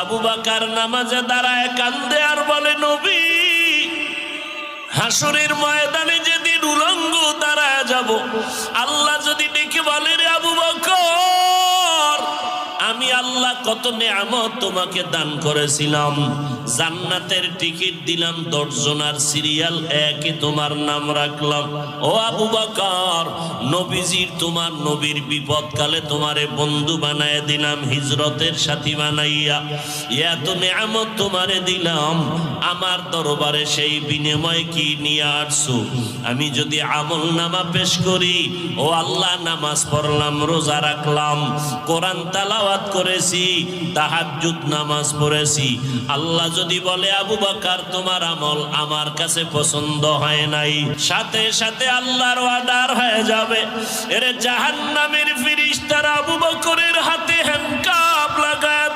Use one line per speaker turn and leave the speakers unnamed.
আবু বকর নামাজে দাঁড়ায় কান্দে আর বলে, নবী, হাসরের ময়দানে যেদিন উলঙ্গ দাঁড়ায় যাব, আল্লাহ যদি ডেকে বলে, রে আবু বকর, আমি আল্লাহ কত নেয়ামত তোমাকে দান করেছিলাম, জান্নাতের টিকিট দিলাম 10 জনার সিরিয়াল 1-এ তোমার নাম রাখলাম। ও আবু বকর, নবীজির তোমার নবীর বিপদকালে তোমারে বন্ধু বানায় দিলাম, হিজরতের সাথী বানাইয়া এত নেয়ামত তোমারে দিলাম, আমার দরবারে সেই বিনিময় কি নিয়ে আসছো? আমি যদি আমল নামা পেশ করি, ও আল্লাহ, নামাজ পড়লাম, রোজা রাখলাম, কোরআন তেলাওয়াত করেছি, তাহাজ্জুদ নামাজ পড়েছি, আল্লাহ যদি বলে, আবু বকর, তোমার আমল আমার কাছে পছন্দ হয় নাই, সাথে সাথে আল্লাহর অর্ডার হয়ে যাবে, এর জাহান্নামের ফেরেশতারা আবু বকরের হাতে হ্যান্ডকাপ লাগায়